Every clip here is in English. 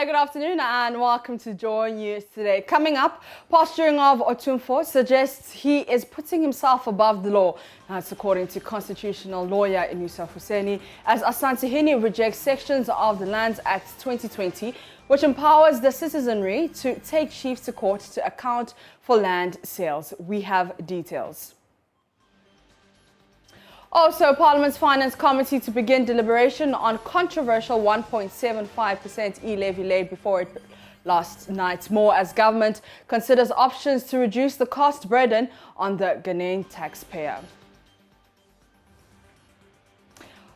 Good afternoon and welcome to Joy News today. Coming up, posturing of Otumfuo suggests he is putting himself above the law. That's according to constitutional lawyer Inusa Husseini, as Asantehene rejects sections of the Lands Act 2020, which empowers the citizenry to take chiefs to court to account for land sales. We have details. Also, Parliament's Finance Committee to begin deliberation on controversial 1.75% E-Levy laid before it last night. More as government considers options to reduce the cost burden on the Ghanaian taxpayer.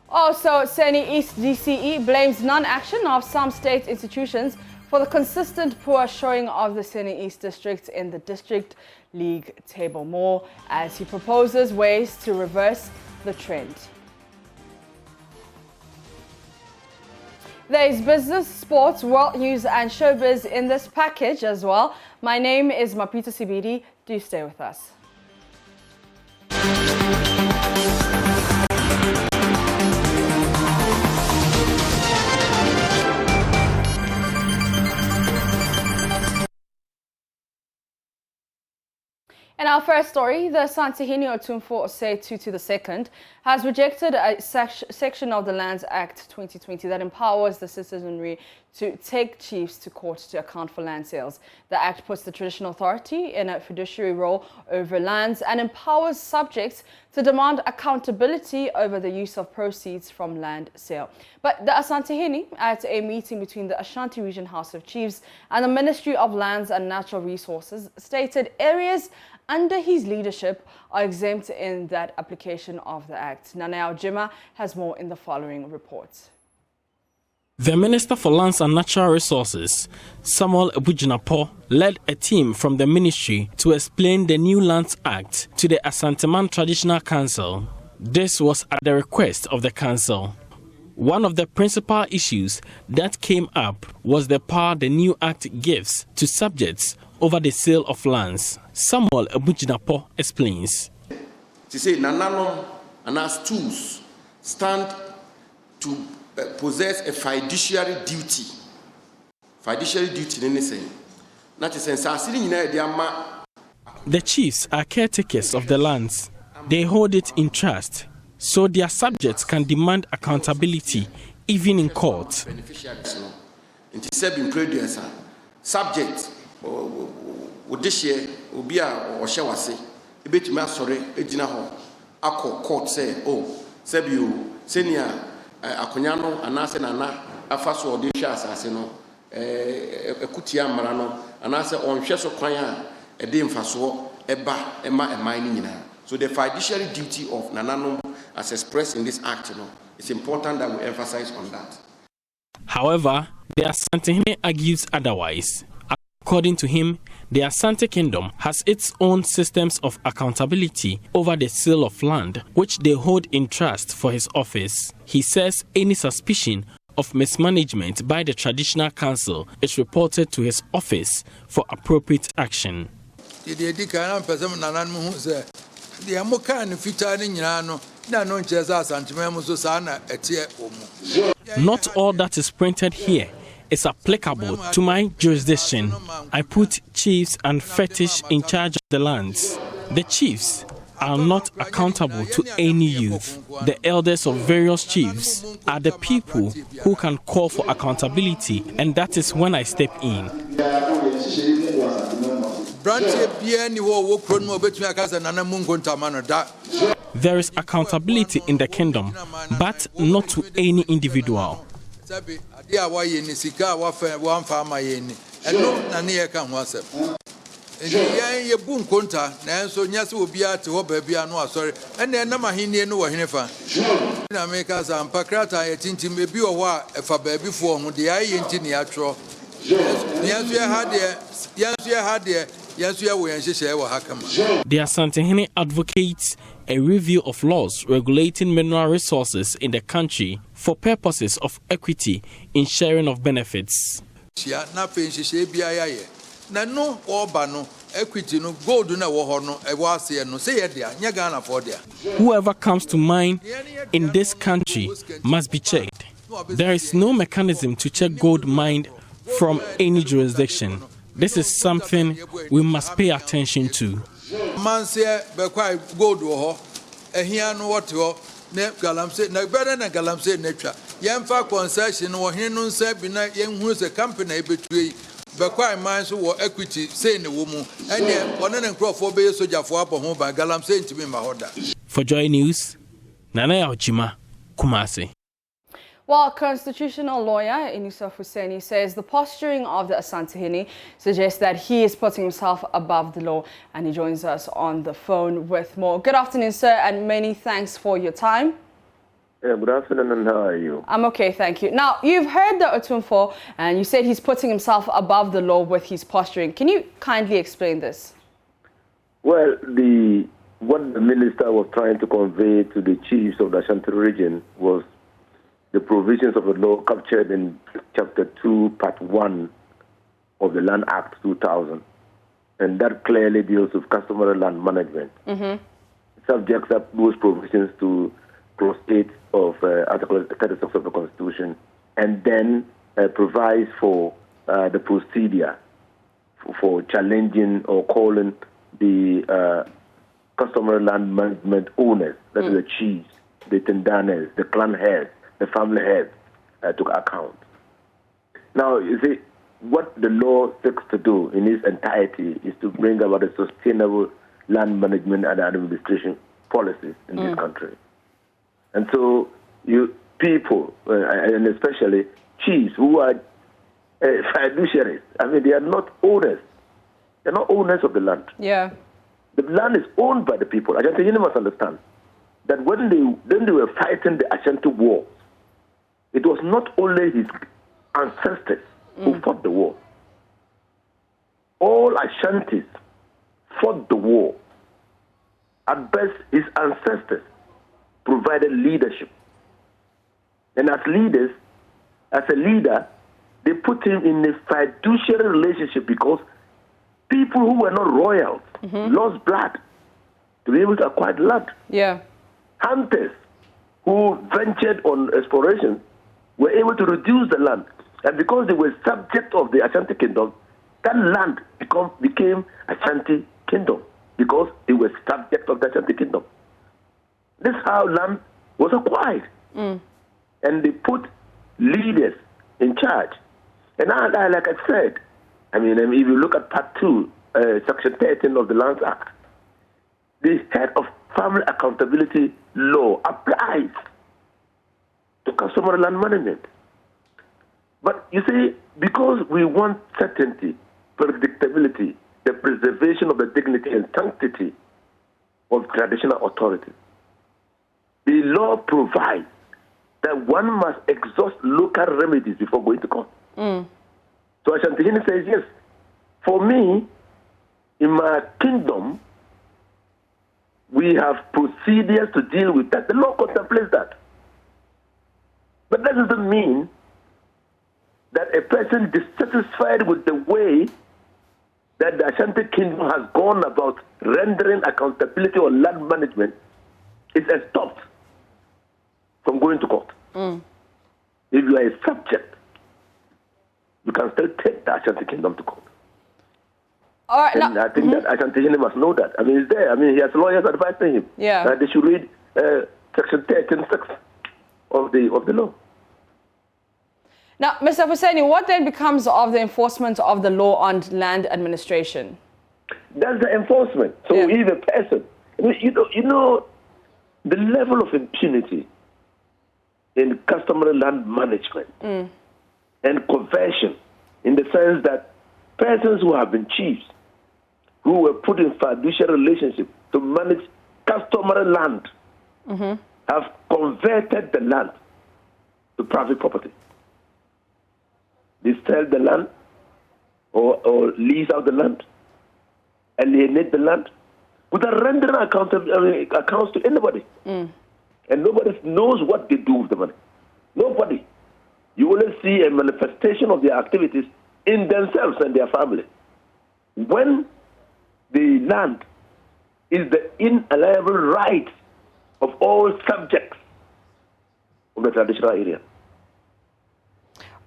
Also, Seni East DCE blames non-action of some state institutions for the consistent poor showing of the Seni East district in the district league table. More as he proposes ways to reverse the trend. There is business, sports, world news and showbiz in this package as well. My name is Mapita Sibidi. Do stay with us. In our first story, the Asantehene Otumfuo Osei Tutu II has rejected a section of the Lands Act 2020 that empowers the citizenry to take chiefs to court to account for land sales. The act puts the traditional authority in a fiduciary role over lands and empowers subjects to demand accountability over the use of proceeds from land sale. But the Asantehene, at a meeting between the Ashanti Region House of Chiefs and the Ministry of Lands and Natural Resources, stated areas under his leadership are exempt in that application of the act. Nanayao Jima has more in the following report. The Minister for Lands and Natural Resources, Samuel Ebujinapo, led a team from the ministry to explain the new Lands Act to the Asantehene Traditional Council. This was at the request of the council. One of the principal issues that came up was the power the new act gives to subjects over the sale of lands. Samuel Ebujinapo explains. To say Nananom and as tools stand to possess a fiduciary duty. Fiduciary duty in anything. The chiefs are caretakers of the lands. They hold it in trust, so their subjects can demand accountability even in court. Subject court say, oh, Sebio, senior Akonyano, Anase Nana, Afaso Odisha Assassino, Kutia Marano, Anase on Cheso Kwaya, a dim faso, Eba, Emma, and mining. So the fiduciary duty of Nanano, as expressed in this act, it's important that we emphasize on that. However, the Asantehene argues otherwise. According to him, the Asante Kingdom has its own systems of accountability over the sale of land, which they hold in trust for his office. He says any suspicion of mismanagement by the Traditional Council is reported to his office for appropriate action. Not all that is printed here is applicable to my jurisdiction. I put chiefs and fetish in charge of the lands. The chiefs are not accountable to any youth. The elders of various chiefs are the people who can call for accountability, and that is when I step in. There is accountability in the kingdom, but not to any individual. The Asantehene advocates a review of laws regulating mineral resources in the country for purposes of equity in sharing of benefits. Whoever comes to mine in this country must be checked. There is no mechanism to check gold mined from any jurisdiction. This is something we must pay attention to. Ne galamse na better na galamse netwa yemfa concession wo hene no nsa bi na yenhu se company ebetue bekwai man so wo equity say ne wo mu ene one ne nkrofo be sojafo abɔ ba galamse ntimi ma hoda. For Joy News, Nana Yaochima, Kumasi. While constitutional lawyer Inisa Husseini says the posturing of the Asantehene suggests that he is putting himself above the law, and he joins us on the phone with more. Good afternoon, sir, and many thanks for your time. Yeah, good afternoon, and how are you? I'm okay, thank you. Now, you've heard the Otumfo, and you said he's putting himself above the law with his posturing. Can you kindly explain this? Well, what the minister was trying to convey to the chiefs of the Ashanti region was the provisions of the law captured in Chapter 2, Part 1 of the Land Act 2000. And that clearly deals with customary land management. Subjects up those provisions to Clause 8 of Article 36 of the Constitution, and then provides for the procedure for challenging or calling the customary land management owners, that is the chiefs, the tendanes, the clan heads, the family heads, to account. Now, you see, what the law seeks to do in its entirety is to bring about a sustainable land management and administration policies in this country. And so, people, and especially chiefs who are fiduciaries, I mean, they are not owners. They're not owners of the land. Yeah. The land is owned by the people. Asantehene must understand that when they were fighting the Ashanti war, it was not only his ancestors who fought the war. All Ashantis fought the war. At best, his ancestors provided leadership. And as leaders, as a leader, they put him in a fiduciary relationship because people who were not royals lost blood to be able to acquire land. Yeah. Hunters who ventured on exploration were able to reduce the land. And because they were subject of the Ashanti Kingdom, that land became Ashanti Kingdom because they were subject of the Ashanti Kingdom. This is how land was acquired. And they put leaders in charge. And like I said, I mean, if you look at Part 2, Section 13 of the Lands Act, the head of family accountability law applies to customary land management. But you see, because we want certainty, predictability, the preservation of the dignity and sanctity of traditional authorities, the law provides that one must exhaust local remedies before going to court. So Asantehene says, yes, for me, in my kingdom, we have procedures to deal with that. The law contemplates that. But that doesn't mean that a person dissatisfied with the way that the Ashanti Kingdom has gone about rendering accountability on land management is stopped from going to court. If you are a subject, you can still take the Ashanti Kingdom to court. All right, and I think that Asantehene must know that. I mean, he's there. I mean, he has lawyers advising him. Yeah. They should read Section 13(6) of the law. Now, Mr. Husseini, what then becomes of the enforcement of the law on land administration? That's the enforcement. So if a person, you know, the level of impunity in customary land management and conversion, in the sense that persons who have been chiefs, who were put in fiduciary relationship to manage customary land, have converted the land to private property. They sell the land or lease out the land, alienate the land, without rendering accounts to anybody. And nobody knows what they do with the money. Nobody. You only see a manifestation of their activities in themselves and their family. When the land is the inalienable right of all subjects of the traditional area.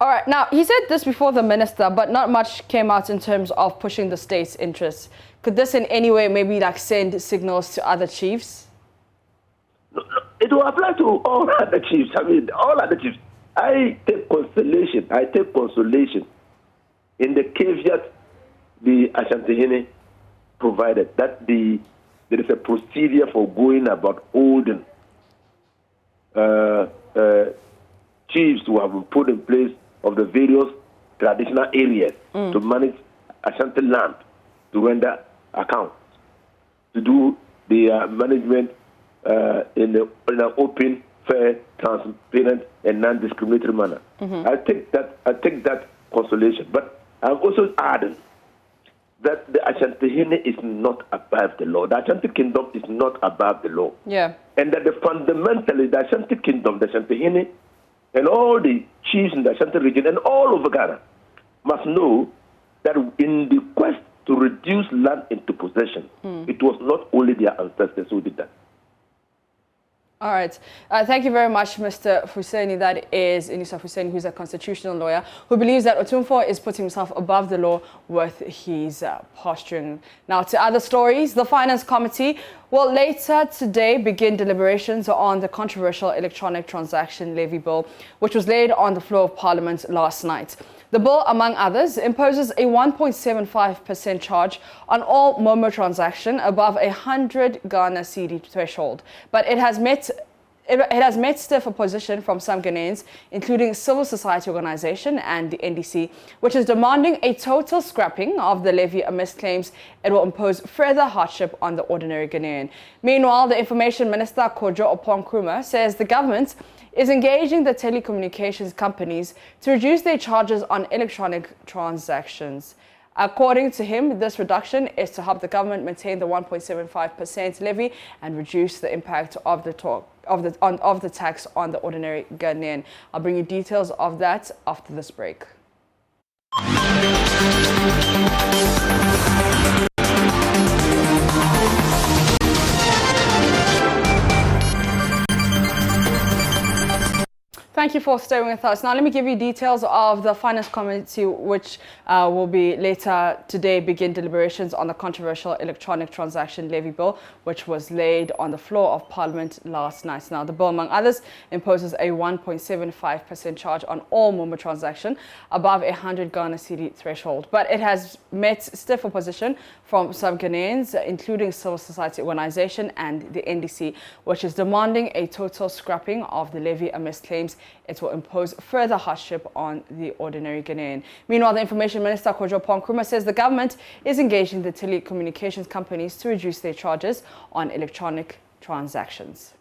All right. Now, he said this before the minister, but not much came out in terms of pushing the state's interests. Could this in any way maybe like send signals to other chiefs? No, it will apply to all other chiefs. I mean, all other chiefs. I take consolation in the caveat the Asantehene provided, that there is a procedure for going about holding chiefs who have been put in place of the various traditional areas to manage Ashanti land, to render accounts, to do the management in an open, fair, transparent, and non-discriminatory manner. I take that consolation, but I'm also adding that the Asantehene is not above the law. The Ashanti Kingdom is not above the law. Yeah. And that fundamentally the Ashanti Kingdom, the Asantehene, and all the chiefs in the Ashanti region and all over Ghana must know that in the quest to reduce land into possession, it was not only their ancestors who did that. All right. Thank you very much, Mr. Hussaini. That is Inisa Hussaini, who's a constitutional lawyer, who believes that Otumfuo is putting himself above the law with his posturing. Now, to other stories, the Finance Committee will later today begin deliberations on the controversial electronic transaction levy bill, which was laid on the floor of Parliament last night. The bill, among others, imposes a 1.75% charge on all Momo transaction above 100 Ghana cedi threshold. But it has met stiff opposition from some Ghanaians, including civil society organization and the NDC, which is demanding a total scrapping of the levy amidst claims it will impose further hardship on the ordinary Ghanaian. Meanwhile, the Information Minister, Kojo Oppong-Nkrumah, says the government is engaging the telecommunications companies to reduce their charges on electronic transactions. According to him, this reduction is to help the government maintain the 1.75% levy and reduce the impact of the tax on the ordinary Ghanaian. I'll bring you details of that after this break. Thank you for staying with us. Now, let me give you details of the Finance Committee, which will be later today begin deliberations on the controversial electronic transaction levy bill, which was laid on the floor of Parliament last night. Now, the bill, among others, imposes a 1.75% charge on all Momo transaction above 100 Ghana cedi threshold. But it has met stiff opposition from some Ghanaians, including civil society organization and the NDC, which is demanding a total scrapping of the levy amidst claims it will impose further hardship on the ordinary Ghanaian. Meanwhile, the Information Minister, Kojo Oppong-Nkrumah, says the government is engaging the telecommunications companies to reduce their charges on electronic transactions.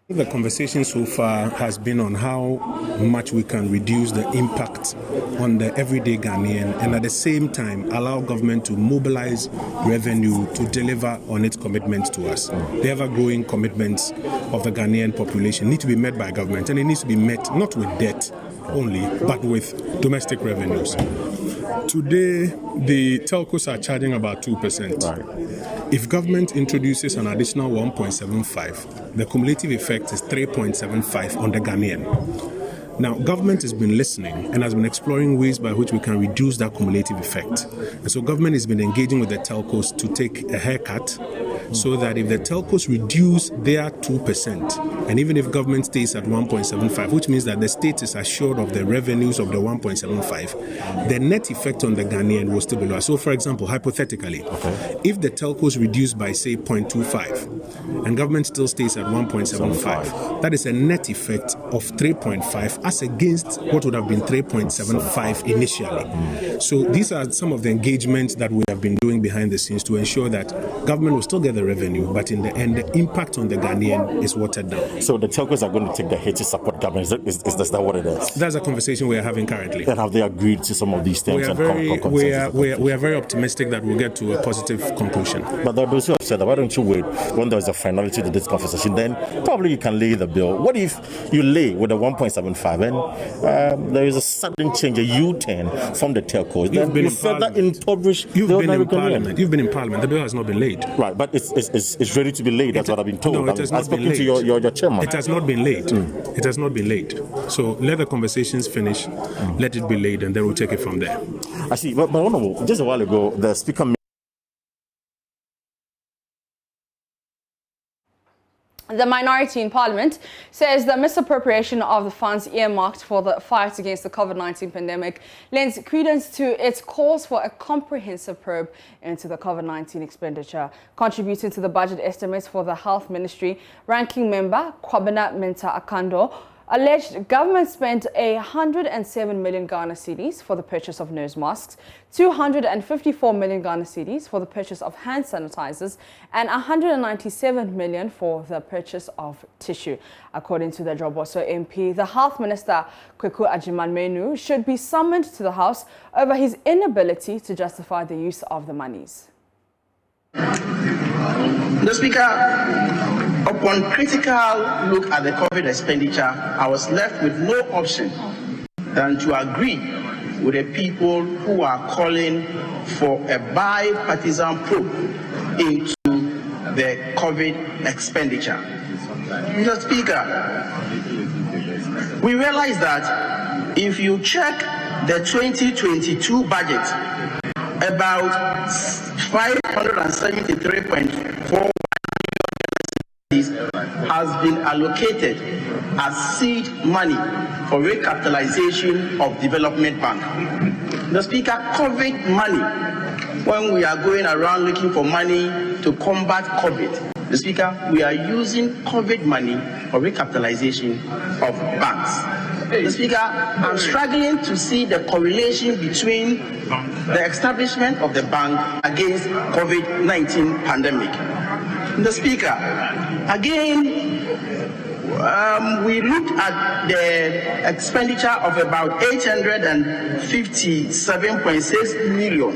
The conversation so far has been on how much we can reduce the impact on the everyday Ghanaian and at the same time allow government to mobilize revenue to deliver on its commitments to us. The ever-growing commitments of the Ghanaian population need to be met by government, and it needs to be met not with debt only, but with domestic revenues. Today, the telcos are charging about 2%. Right. If government introduces an additional 1.75, the cumulative effect is 3.75 on the Ghanaian. Now, government has been listening and has been exploring ways by which we can reduce that cumulative effect. And so government has been engaging with the telcos to take a haircut so that if the telcos reduce their 2%, and even if government stays at 1.75, which means that the state is assured of the revenues of the 1.75, the net effect on the Ghanaian will still be lower. So, for example, hypothetically, if the telcos reduce by, say, 0.25, and government still stays at 1.75, that is a net effect of 3.5 as against what would have been 3.75 initially. So these are some of the engagements that we have been doing behind the scenes to ensure that government will still get the revenue, but in the end, the impact on the Ghanaian is watered down. So the telcos are going to take the hit to support government. Is that what it is? That's a conversation we are having currently. And have they agreed to some of these things? We are very optimistic that we'll get to a positive conclusion. But there are those who have said that, why don't you wait when there's a finality to this conversation? Then probably you can lay the bill. What if you lay with a 1.75 and there is a sudden change, a U-turn from the telcos? Then you further impoverish the ordinary Ghanaian. You've been in Parliament. The bill has not been laid. Right, but it's is ready to be laid. That's what I've been told. No, it has not been spoken to your chairman. It has not been laid. It has not been laid. So let the conversations finish, let it be laid, and then we'll take it from there. I see. But Honorable, just a while ago, the Speaker. The minority in Parliament says the misappropriation of the funds earmarked for the fight against the COVID-19 pandemic lends credence to its calls for a comprehensive probe into the COVID-19 expenditure. Contributing to the budget estimates for the Health Ministry, Ranking Member Kwabena Menta Akando alleged government spent 107 million Ghana cedis for the purchase of nose masks, 254 million Ghana cedis for the purchase of hand sanitizers, and 197 million for the purchase of tissue. According to the Joboso MP, the Health Minister, Kweku Ajiman-Menu, should be summoned to the House over his inability to justify the use of the monies. The Speaker, upon critical look at the COVID expenditure, I was left with no option than to agree with the people who are calling for a bipartisan probe into the COVID expenditure. Mr. Speaker, we realize that if you check the 2022 budget, about 573.4 has been allocated as seed money for recapitalization of Development Bank. The Speaker, COVID money, when we are going around looking for money to combat COVID, the Speaker, we are using COVID money for recapitalization of banks. The Speaker, I'm struggling to see the correlation between the establishment of the bank against COVID-19 pandemic. The Speaker, again, we looked at the expenditure of about 857.6 million.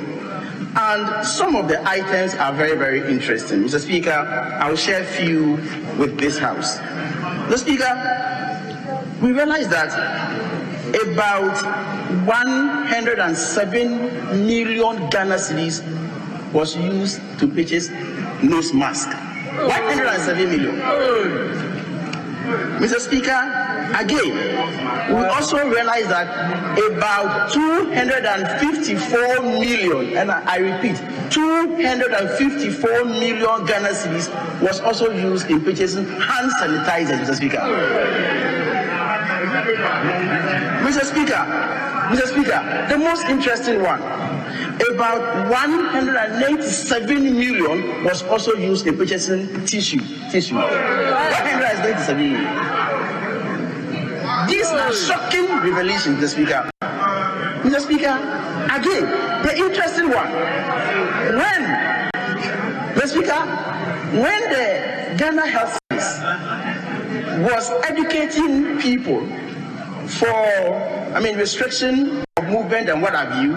And some of the items are very, very interesting. Mr. Speaker, I'll share a few with this House. The Speaker, we realize that about 107 million Ghana cedis was used to purchase nose mask. 107 million. Mr. Speaker, again, we also realize that about 254 million, and I repeat, 254 million Ghana cedis was also used in purchasing hand sanitizers, Mr. Speaker. Mr. Speaker, the most interesting one, about 187 million was also used in purchasing tissue. 187 million. These are shocking revelations, Mr. Speaker. Mr. Speaker, again, the interesting one. When the Ghana Health Service was educating people for, restriction of movement and what have you,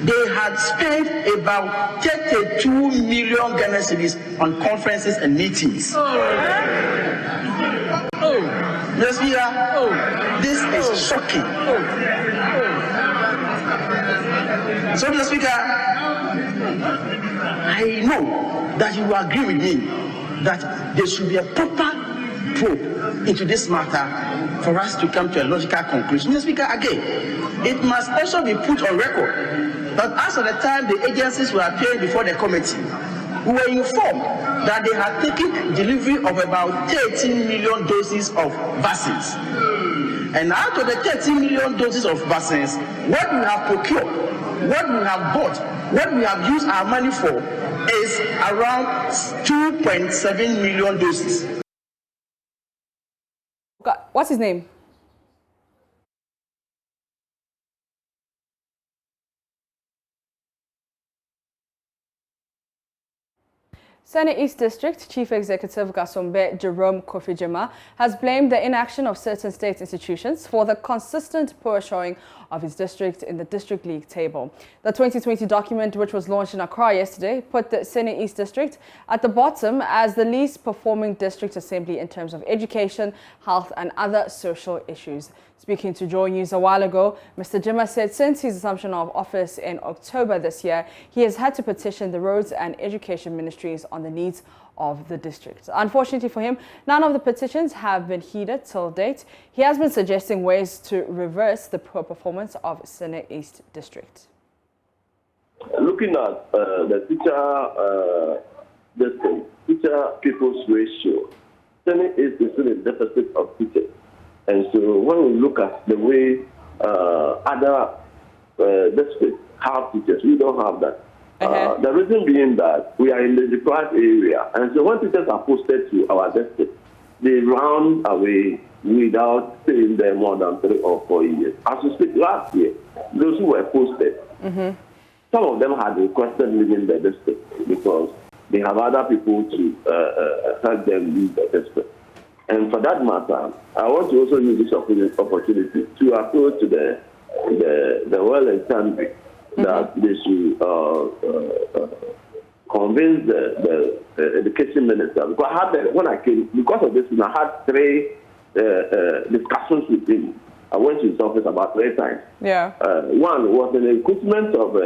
they had spent about 32 million Ghana cedis on conferences and meetings. Mr. Speaker, this is shocking. So, Mr. Speaker, I know that you will agree with me that there should be a proper probe into this matter for us to come to a logical conclusion. Mr. Speaker, again, it must also be put on record that as of the time the agencies were appearing before the committee, we were informed that they had taken delivery of about 13 million doses of vaccines. And out of the 13 million doses of vaccines, what we have procured, what we have bought, what we have used our money for is around 2.7 million doses. What's his name? Senate East District Chief Executive Gasombe Jerome Kofi-Jema has blamed the inaction of certain state institutions for the consistent poor showing of his district in the District League table. The 2020 document, which was launched in Accra yesterday, put the Senate East District at the bottom as the least performing district assembly in terms of education, health and other social issues. Speaking to Joy News a while ago, Mr. Jema said since his assumption of office in October this year, he has had to petition the roads and education ministries on on the needs of the district. Unfortunately for him, none of the petitions have been heeded till date. He has been suggesting ways to reverse the poor performance of Sene East District. Looking at the teacher pupils ratio, Sene East is still in deficit of teachers. And so when we look at the way other districts have teachers, we don't have that. The reason being that we are in the deprived area, and so when teachers are posted to our district, they run away without staying there more than 3 or 4 years. As we speak, last year, those who were posted, some of them had requested leaving the district because they have other people to help them leave the district. And for that matter, I want to also use this opportunity to approach the well-intended that they should convince the education minister. Because I had when I came, because of this, I had 3 discussions with him. I went to his office about 3 times. Yeah. One was an recruitment of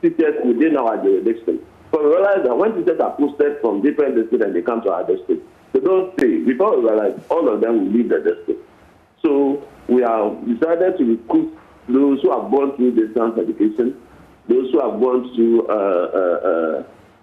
teachers within our jurisdiction. So we realized that when teachers are posted from different districts and they come to our district, they don't stay. Before we realized all of them will leave the district. So we have decided to recruit those who have gone through distance education, those who have gone through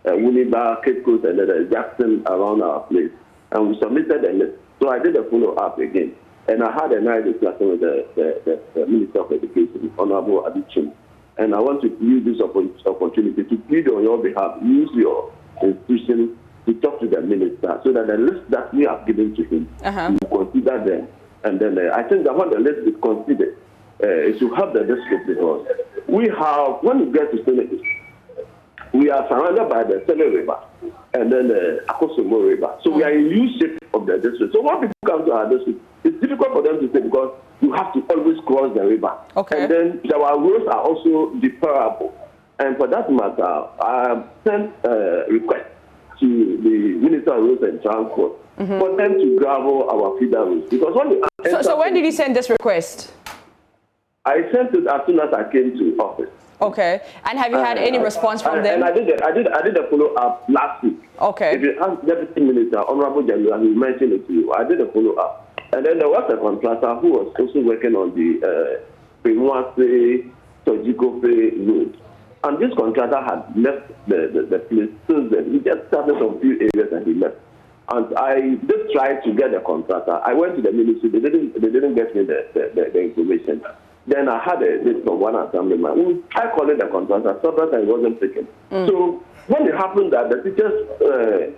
Winneba, Cape Coast, and Jackson around our place. And we submitted a list. So I did a follow-up again. And I had a nice discussion with the Minister of Education, Honorable Adichim. And I want to use this opportunity to plead on your behalf. Use your institution to talk to the minister so that the list that we have given to him, we consider them. And then I think that when the list is considered, it should help the district because we have, when you get to Senate, we are surrounded by the Sene River and then the Akosomo River. So we are in U-shape of the district. So when people come to our district, it's difficult for them to say because you have to always cross the river. Okay. And then our roads are also deplorable. And for that matter, I have sent a request to the Minister of Roads and Transport for them to gravel our feeder roads. Because when so when did you send this request? I sent it as soon as I came to office. Okay. And have you had any response from them? And I did a follow-up last week. Okay. If you ask Deputy Minister, Honorable General, he mentioned it to you. I did a follow-up. And then there was a contractor who was also working on the Pemwase Tojikofe road. And this contractor had left the place since then. He just started some few areas and he left. And I did try to get the contractor. I went to the ministry. They didn't get me the information. Then I had a list from one assemblyman who tried calling the contractor, so that I wasn't taken. So when it happened that the teachers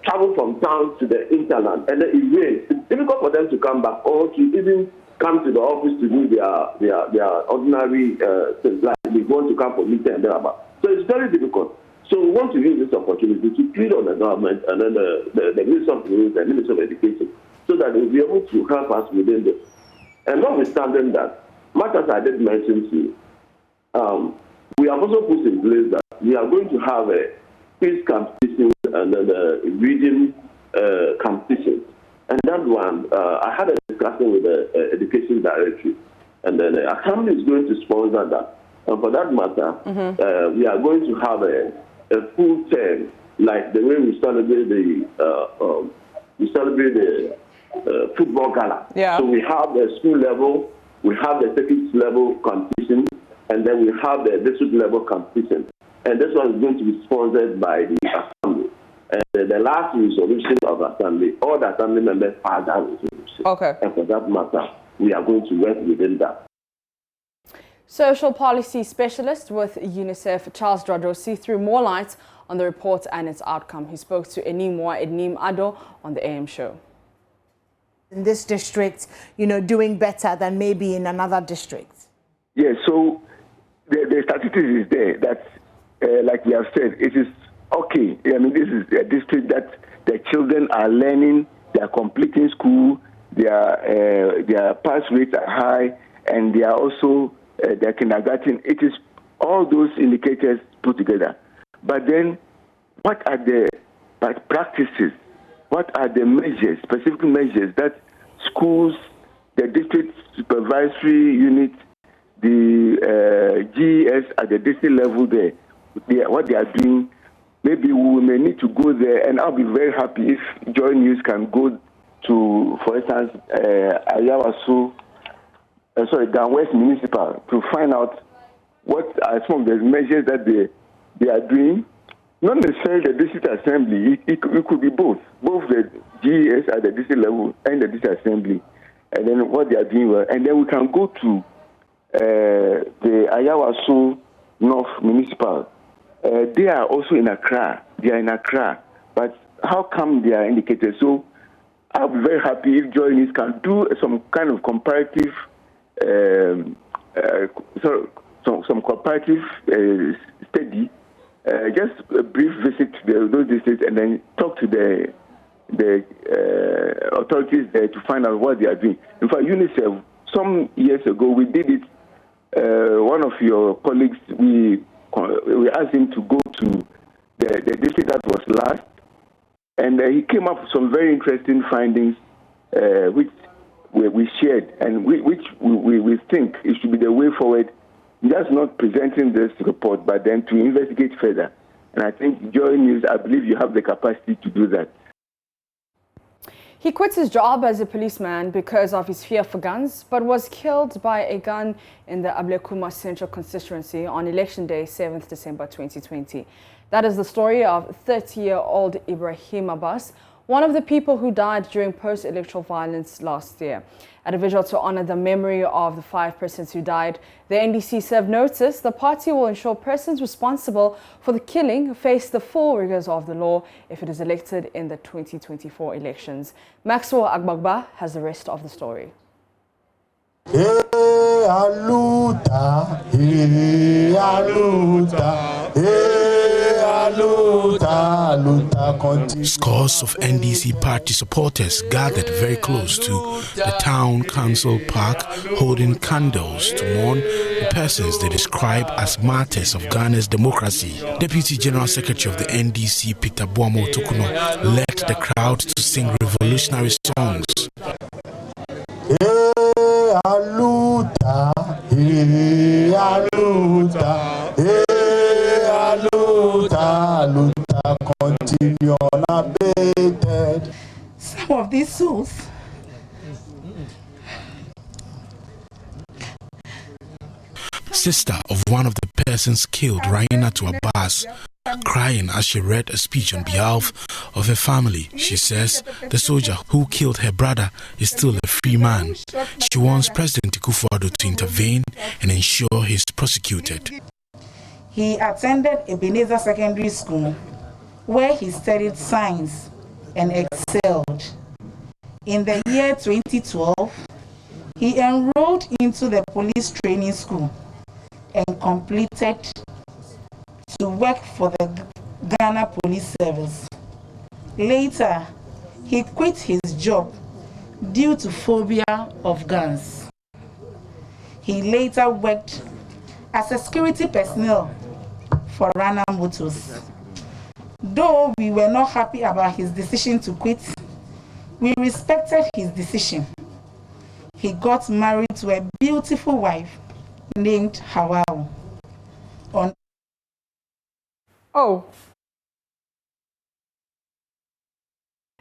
travel from town to the interland and then it rains, it's difficult for them to come back or to even come to the office to do their ordinary things, like they want to come for meeting and thereabout. So it's very difficult. So we want to use this opportunity to plead on the government and then the Minister of Roads, the Minister of Education, so that they will be able to help us within this. And notwithstanding that, much as I did mention to you, we have also put in place that we are going to have a quiz competition and then a reading competition. And that one, I had a discussion with the Education Directorate, and then Assembly is going to sponsor that. And for that matter, we are going to have a full term, like the way we celebrate the football gala. Yeah. So we have the school level, we have the second level competition, and then we have the district level competition. And this one is going to be sponsored by the Assembly. And the last resolution of Assembly, all the Assembly members are that resolution. Okay. And for that matter, we are going to work within that. Social policy specialist with UNICEF, Charles Drodrosi, threw more light on the report and its outcome. He spoke to Enim Ado on the AM show. In this district, doing better than maybe in another district? Yes, so the statistics is there that, like we have said, it is okay. I mean, this is a district that the children are learning, they are completing school, their pass rates are high, and they are also their kindergarten. It is all those indicators put together. But then, what are the practices? What are the measures, specific measures that schools, the district supervisory unit, the GES at the district level there, what they are doing maybe we may need to go there, and I'll be very happy if Joy News can go to, for instance, Down West Municipal to find out what are some of the measures that they are doing. Not necessarily the district assembly. It could be both the GES at the district level and the district assembly, and then what they are doing well. And then we can go to the Ayawaso North Municipal. They are also in Accra. They are in Accra. But how come they are indicated? So I'll be very happy if Joy News can do some kind of comparative, some comparative study, just a brief visit to those districts, and then talk to the authorities there to find out what they are doing. In fact, UNICEF, some years ago, we did it. One of your colleagues, we asked him to go to the district that was last, and he came up with some very interesting findings, which we shared, and which we think it should be the way forward, just not presenting this report, but then to investigate further. And I think Joy News, I believe you have the capacity to do that. He quit his job as a policeman because of his fear for guns, but was killed by a gun in the Ablekuma Central constituency on Election Day, 7th December 2020. That is the story of 30-year-old Ibrahim Abbas, one of the people who died during post-electoral violence last year. At a vigil to honor the memory of the 5 persons who died, the NDC served notice the party will ensure persons responsible for the killing face the full rigors of the law if it is elected in the 2024 elections. Maxwell Agbagba has the rest of the story. Scores of NDC party supporters gathered very close to the town council park, holding candles to mourn the persons they describe as martyrs of Ghana's democracy. Deputy General Secretary of the NDC, Peter Boamo Tokuno, led the crowd to sing revolutionary songs. Some of these souls Sister of one of the persons killed, Raina to Abbas, crying as she read a speech on behalf of her family. She says the soldier who killed her brother is still a free man. She wants President Kufuor to intervene and ensure he is prosecuted. He attended Ebenezer Secondary School, where he studied science and excelled. In the year 2012, he enrolled into the police training school and completed to work for the Ghana Police Service. Later, he quit his job due to phobia of guns. He later worked as a security personnel for Rana Motors. Though we were not happy about his decision to quit, we respected his decision. He got married to a beautiful wife named Hawao.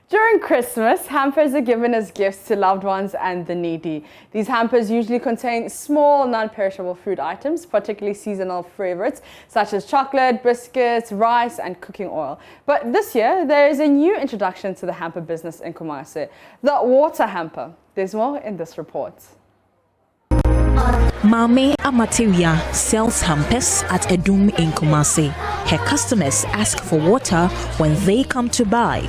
During Christmas, hampers are given as gifts to loved ones and the needy. These hampers usually contain small, non-perishable food items, particularly seasonal favorites such as chocolate, biscuits, rice, and cooking oil. But this year, there is a new introduction to the hamper business in Kumasi, the water hamper. There's more in this report. Mame Amateria sells hampers at Edum in Kumasi. Her customers ask for water when they come to buy.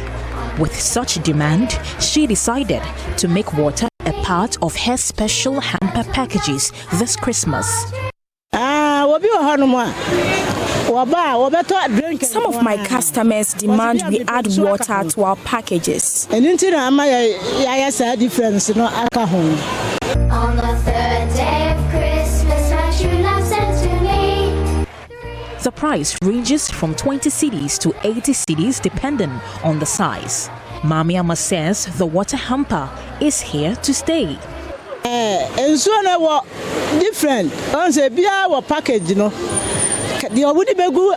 With such demand, she decided to make water a part of her special hamper packages this Christmas. Some of my customers demand we add water to our packages. On the third day of Christmas, my true love sent to me. The price ranges from 20 cedis to 80 cedis depending on the size. Mamiama says the water hamper is here to stay. And so different. On the package, the Obudi Begu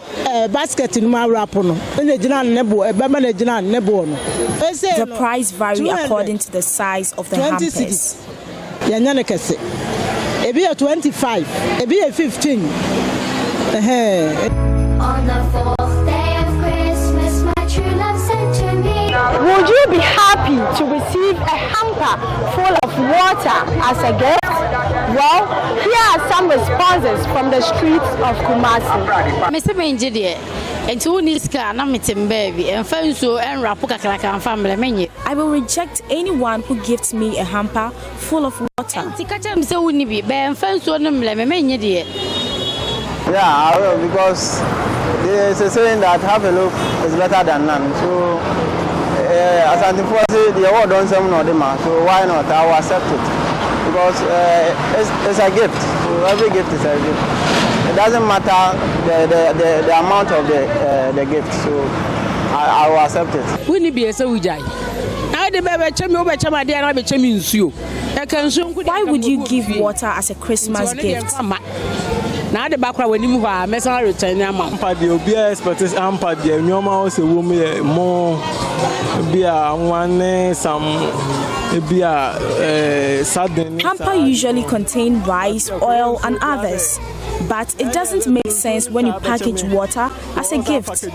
basket in my rapono, and the Jinan Nebo, a Bama Jinan Nebo. The price vary according to the size of the hampers. Yanakase. A be a 25, a be a 15. On the 4th day of Christmas, my true love sent to me. Would you be happy to receive a hamper full of water as a gift? Well, here are some responses from the streets of Kumasi. Mr. Benjidi, and two niska, na mitim baby, and fanso and rapuka and family menu. I will reject anyone who gives me a hamper full of water. Tikacham so wouldn't be, and fanso and menu, dear. Yeah, I will, because there's a saying that have a look is better than none. So, Asantehene, the award don't say no demand, so why not? I will accept it. Because it's a gift. So every gift is a gift. It doesn't matter the amount of the gift. So I will accept it. Wouldn't be a so jai. Why would you give water as a Christmas gift? Now the background when you move, I mess around return your mom. Hamper, the obvious, but it's hamper, the normal, a woman more beer, one some beer, sudden. Hamper usually contain rice, oil, and others. But it doesn't make sense when you package water as a gift. Sister,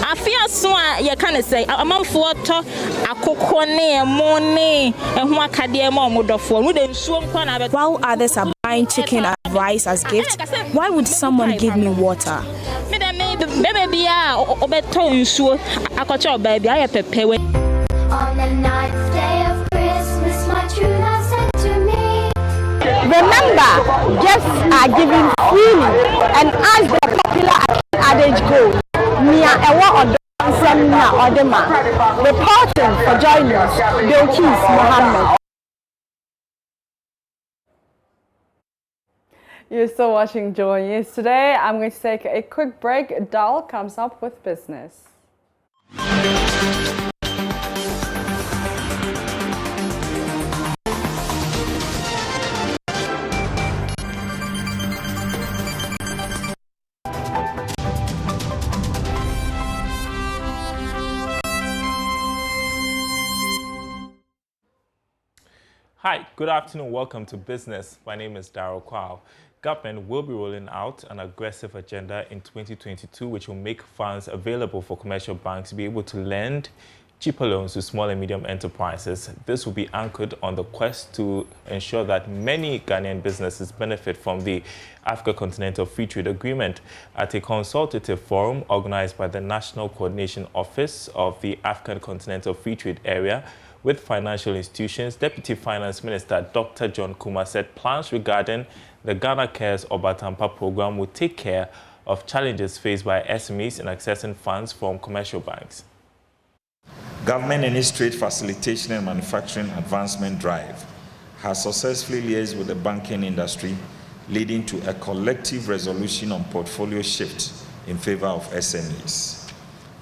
I feel so you can say a month for a coconut, money, and one cadia mom for. While others are buying chicken and rice as gifts, why would someone give me water? Baby, or better, so I got your baby. I have to pay. On the 9th day of Christmas, my true love sent to me. Remember, gifts are given freely, and as the popular adage goes, Mia Ewa or Semina or Dema. Reporting for Joy News, Bilkis Mohammed. You're still watching Joy News. Today, I'm going to take a quick break. Dal comes up with business. Hi, good afternoon. Welcome to Business. My name is Darryl Kwao. Government will be rolling out an aggressive agenda in 2022, which will make funds available for commercial banks to be able to lend cheaper loans to small and medium enterprises. This will be anchored on the quest to ensure that many Ghanaian businesses benefit from the Africa Continental Free Trade Agreement. At a consultative forum organized by the National Coordination Office of the African Continental Free Trade Area with financial institutions, Deputy Finance Minister Dr. John Kuma said plans regarding the Ghana Cares Obatampa program will take care of challenges faced by SMEs in accessing funds from commercial banks. Government in its trade facilitation and manufacturing advancement drive has successfully liaised with the banking industry, leading to a collective resolution on portfolio shift in favor of SMEs.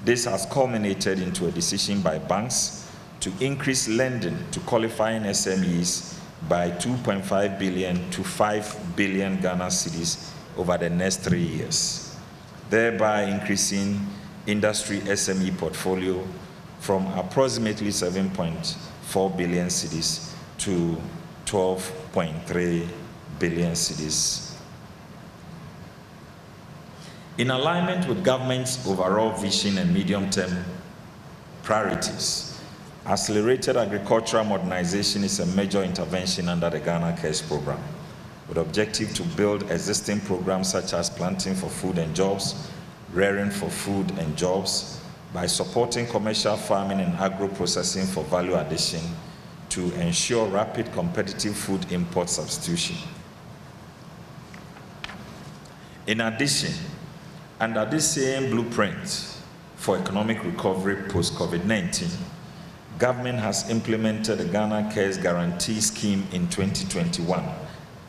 This has culminated into a decision by banks to increase lending to qualifying SMEs by 2.5 billion to 5 billion Ghana cedis over the next 3 years, thereby increasing industry SME portfolio from approximately 7.4 billion cedis to 12.3 billion cedis. In alignment with government's overall vision and medium-term priorities, accelerated agricultural modernization is a major intervention under the Ghana Cares program, with objective to build existing programs such as planting for food and jobs, rearing for food and jobs, by supporting commercial farming and agro-processing for value addition to ensure rapid competitive food import substitution. In addition, under this same blueprint for economic recovery post-COVID-19, government has implemented the Ghana Cares Guarantee Scheme in 2021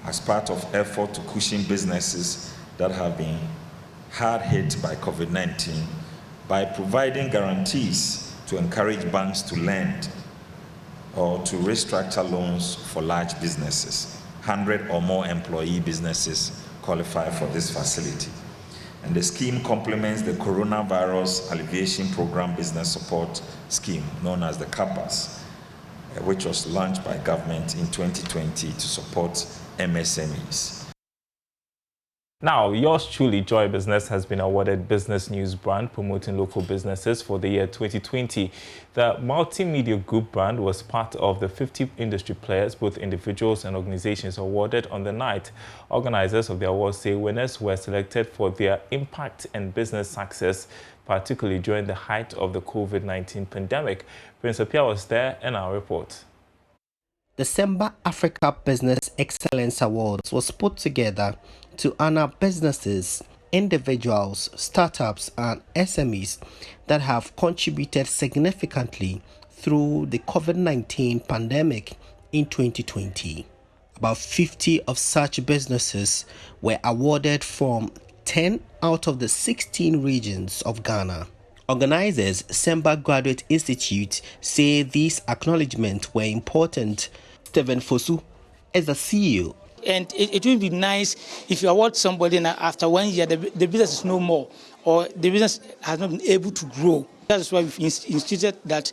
as part of effort to cushion businesses that have been hard hit by COVID-19 by providing guarantees to encourage banks to lend or to restructure loans for large businesses. 100 or more employee businesses qualify for this facility. And the scheme complements the Coronavirus Alleviation Program Business Support Scheme, known as the CAPAS, which was launched by government in 2020 to support MSMEs. Now, yours truly, Joy Business, has been awarded Business News Brand promoting local businesses for the year 2020. The multimedia group brand was part of the 50 industry players, both individuals and organizations, awarded on the night. Organizers of the awards say winners were selected for their impact and business success, particularly during the height of the COVID-19 pandemic. Prince Apia was there in our report. The Semba Africa Business Excellence Awards was put together to honor businesses, individuals, startups and SMEs that have contributed significantly through the COVID-19 pandemic in 2020. About 50 of such businesses were awarded from 10 out of the 16 regions of Ghana. Organizers, Semba Graduate Institute, say these acknowledgements were important. Stephen Fosu is the CEO. And it would be nice if you award somebody and after 1 year the business is no more or the business has not been able to grow. That's why we've instituted that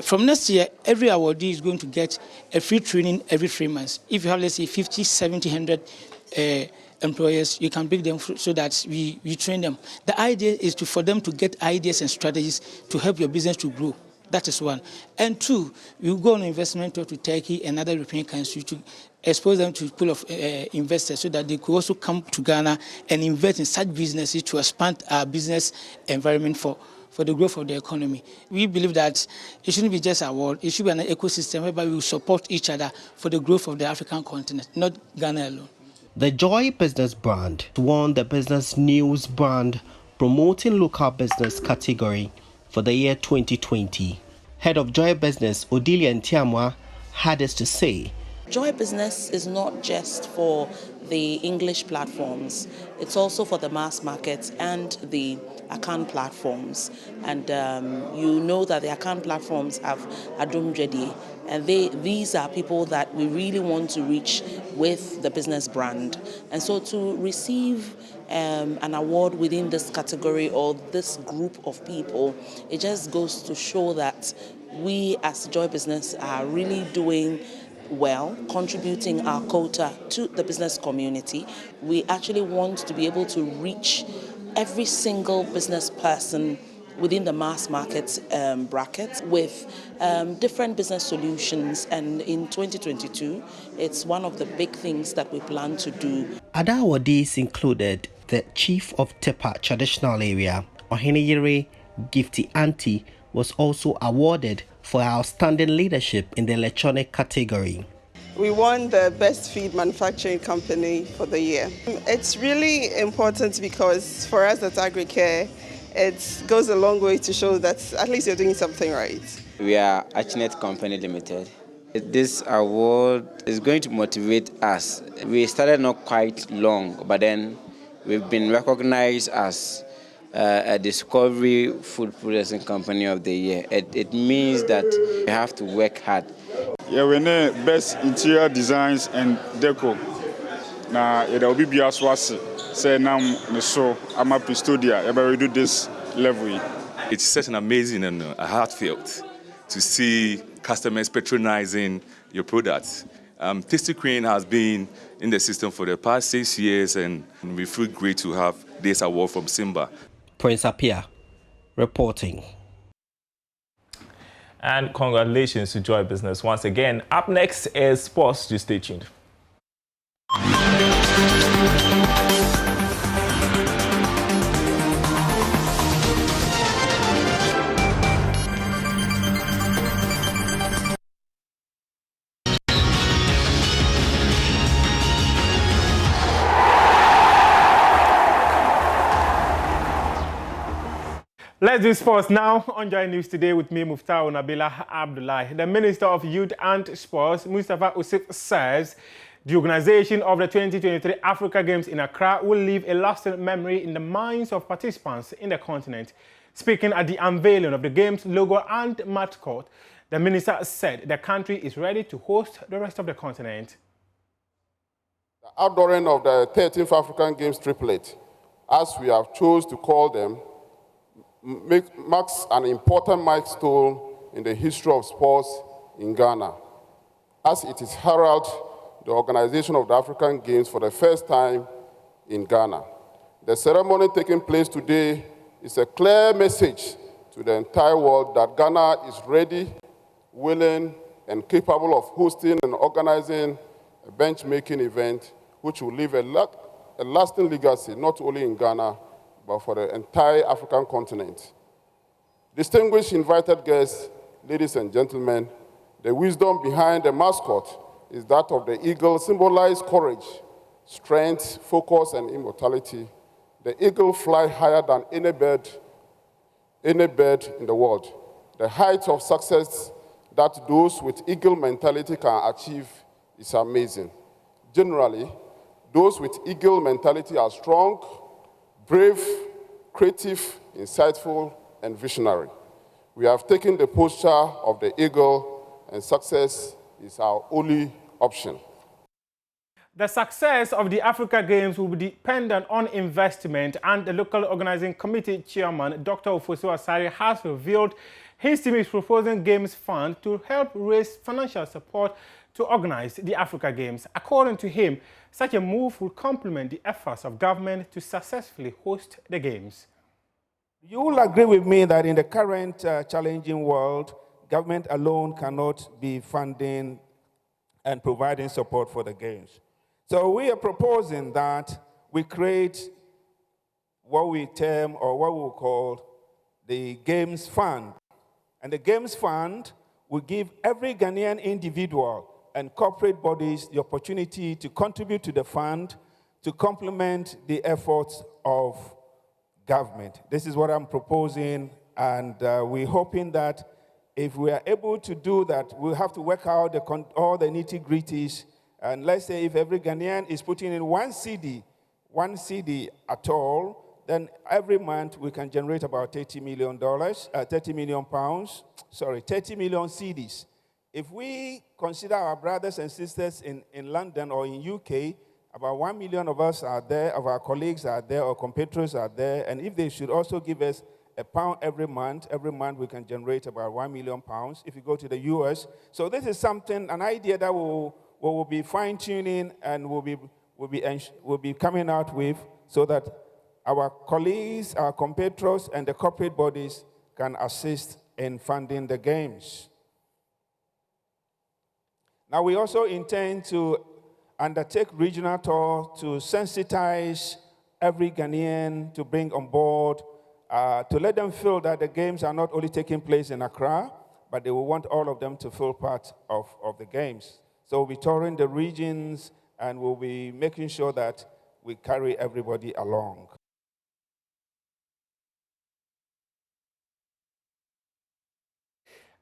from next year, every awardee is going to get a free training every 3 months. If you have, let's say, 50, 70, 100 employers, you can bring them so that we train them. The idea is for them to get ideas and strategies to help your business to grow. That is one. And two, we go on investment tour to Turkey and other European countries to expose them to a pool of investors so that they could also come to Ghana and invest in such businesses to expand our business environment for the growth of the economy. We believe that it shouldn't be just a award, it should be an ecosystem whereby we will support each other for the growth of the African continent, not Ghana alone. The Joy Business brand won the Business News brand promoting local business category for the year 2020. Head of Joy Business, Odilia Ntiamwa, had this to say. Joy Business is not just for the English platforms, it's also for the mass market and the account platforms. And you know that the account platforms have Adum Jedi, and these are people that we really want to reach with the business brand. And so to receive an award within this category or this group of people, it just goes to show that we as Joy Business are really doing well, contributing our quota to the business community. We actually want to be able to reach every single business person within the mass market bracket with different business solutions, and in 2022 it's one of the big things that we plan to do. Other awardees included the Chief of Tepa Traditional Area, Oheneyere Gifty Auntie, was also awarded for outstanding leadership in the electronic category. We won the Best Feed Manufacturing Company for the year. It's really important because for us at Agricare, it goes a long way to show that at least you're doing something right. We are Achinet Company Limited. This award is going to motivate us. We started not quite long, but then we've been recognized as a Discovery Food Processing Company of the Year. It means that we have to work hard. Yeah, we need best interior designs and deco. Now, it will be Biaswasi. Say now, so I'm a Pistodia. We do this level. It's such an amazing and heartfelt to see customers patronizing your products. Tasty Crane has been in the system for the past 6 years, and we feel great to have this award from Simba. Prince Apia reporting. And congratulations to Joy Business once again. Up next is sports. Just stay tuned. Let's do sports now. On Joy News today with me, Muftau Nabila Abdullahi. The Minister of Youth and Sports, Mustafa Usif, says the organization of the 2023 Africa Games in Accra will leave a lasting memory in the minds of participants in the continent. Speaking at the unveiling of the Games logo and mascot, the minister said the country is ready to host the rest of the continent. Outdooring of the 13th African Games triplet, as we have chosen to call them, marks an important milestone in the history of sports in Ghana, as it is heralds the organization of the African Games for the first time in Ghana. The ceremony taking place today is a clear message to the entire world that Ghana is ready, willing, and capable of hosting and organizing a benchmarking event which will leave a lasting legacy not only in Ghana, but for the entire African continent. Distinguished invited guests, ladies and gentlemen, the wisdom behind the mascot is that of the eagle symbolizes courage, strength, focus, and immortality. The eagle flies higher than any bird in the world. The height of success that those with eagle mentality can achieve is amazing. Generally, those with eagle mentality are strong, brave, creative, insightful, and visionary. We have taken the posture of the eagle, and success is our only option. The success of the Africa Games will be dependent on investment, and the local organizing committee chairman, Dr. Ofosu Asare, has revealed his team is proposing Games Fund to help raise financial support to organize the Africa Games. According to him, such a move will complement the efforts of government to successfully host the Games. You will agree with me that in the current challenging world, government alone cannot be funding and providing support for the Games. So we are proposing that we create what we term, or what we call, the Games Fund. And the Games Fund will give every Ghanaian individual and corporate bodies the opportunity to contribute to the fund to complement the efforts of government. This is what I'm proposing, and we're hoping that if we are able to do that, we'll have to work out all the nitty-gritties. And let's say if every Ghanaian is putting in one CD at all, then every month we can generate about $30 million cedis. If we consider our brothers and sisters in London or in UK, about 1 million of us are there, of our colleagues are there, or compatriots are there, and if they should also give us £1 every month we can generate about £1 million if you go to the US. So this is something, an idea that we'll be fine-tuning and we'll be coming out with, so that our colleagues, our compatriots, and the corporate bodies can assist in funding the Games. Now, we also intend to undertake regional tour to sensitize every Ghanaian to bring on board, to let them feel that the Games are not only taking place in Accra, but they will want all of them to feel part of the Games. So we'll be touring the regions, and we'll be making sure that we carry everybody along.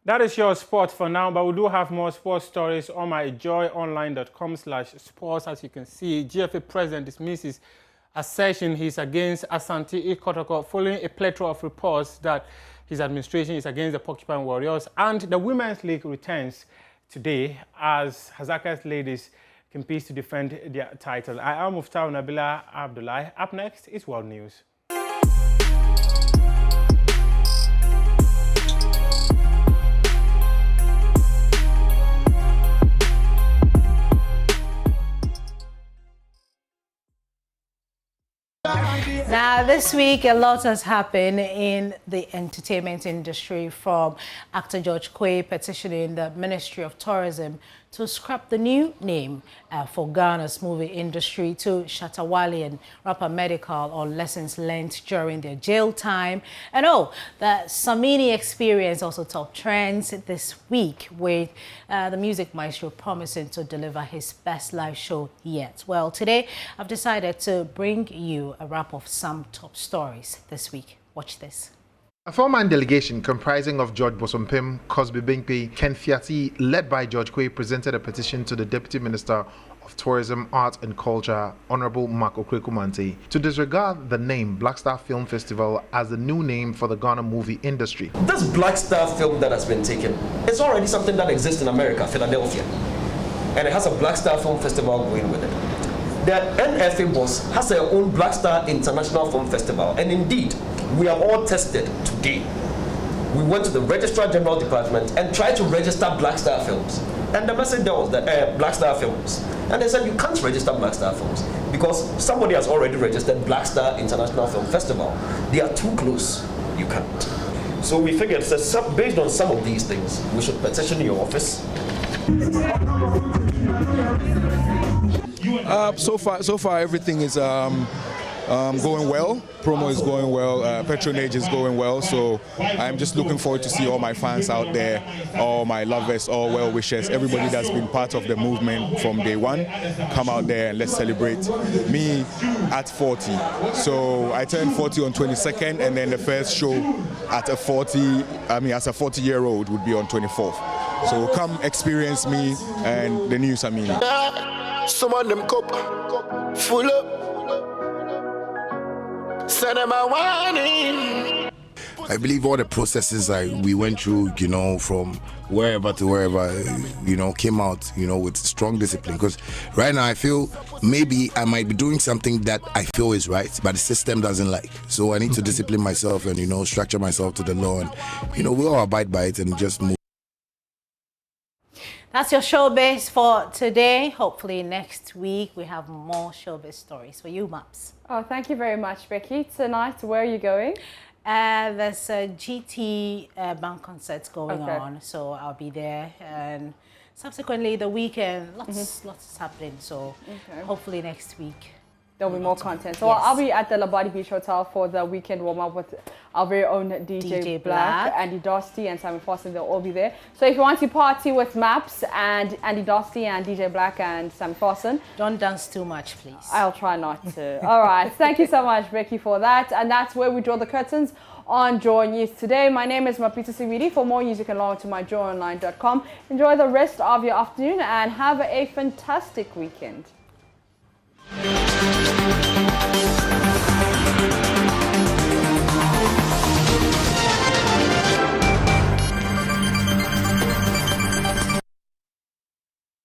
That is your sport for now, but we do have more sports stories on my joyonline.com/sports. As you can see, GFA president dismisses assertion he's against Asantehene Kotoko following a plethora of reports that his administration is against the Porcupine Warriors. And the Women's League returns today as Hazaka's ladies compete to defend their title. I am Muftau Nabila Abdullahi. Up next is World News. Now, this week, a lot has happened in the entertainment industry, from actor George Quay petitioning the Ministry of Tourism to scrap the new name for Ghana's movie industry, to Shatawale rapper Medical on lessons learned during their jail time. And the Samini experience also top trends this week, with the music maestro promising to deliver his best live show yet. Well, today I've decided to bring you a wrap of some top stories this week. Watch this. A four-man delegation comprising of George Bosompim, Cosby Binkpi, Ken Fiati, led by George Quay, presented a petition to the Deputy Minister of Tourism, Art and Culture, Honorable Mark Okwekumante, to disregard the name Black Star Film Festival as the new name for the Ghana movie industry. This Black Star film that has been taken is already something that exists in America, Philadelphia, and it has a Black Star Film Festival going with it. the NFA boss has her own Black Star International Film Festival, and indeed, we are all tested today. We went to the Registrar General Department and tried to register Black Star Films. And the message there was that Black Star Films. And they said you can't register Black Star Films because somebody has already registered Black Star International Film Festival. They are too close. You can't. So we figured, based on some of these things, we should petition your office. So far, everything is going well. Promo is going well. Patronage is going well. So I'm just looking forward to see all my fans out there, all my lovers, all well-wishers, everybody that's been part of the movement from day one. Come out there and let's celebrate me at 40. So I turned 40 on 22nd, and then the first show at as a 40-year-old would be on 24th. So come experience me and the new Samini. Some of them cup full up. Send them a warning. I believe all the processes we went through, from wherever to wherever, came out, with strong discipline. Because right now I feel maybe I might be doing something that I feel is right, but the system doesn't like. So I need to discipline myself and, structure myself to the law. And, we all abide by it and just move. That's your showbiz for today. Hopefully next week we have more showbiz stories for you, Maps. Oh, thank you very much, Becky. Tonight, where are you going? There's a GT band concert going on, so I'll be there. And subsequently, the weekend, lots is happening. So hopefully next week there'll be more content. So I'll be at the Labadi Beach Hotel for the weekend warm-up with our very own DJ Black, Andy Dosty, and Simon Foster. They'll all be there. So if you want to party with Maps and Andy Dosty and DJ Black and Simon Foster, don't dance too much, please. I'll try not to. All right. Thank you so much, Becky, for that. And that's where we draw the curtains on Joy News today. My name is Mapita Sividi. For more news, you can log on to myjoyonline.com. Enjoy the rest of your afternoon and have a fantastic weekend.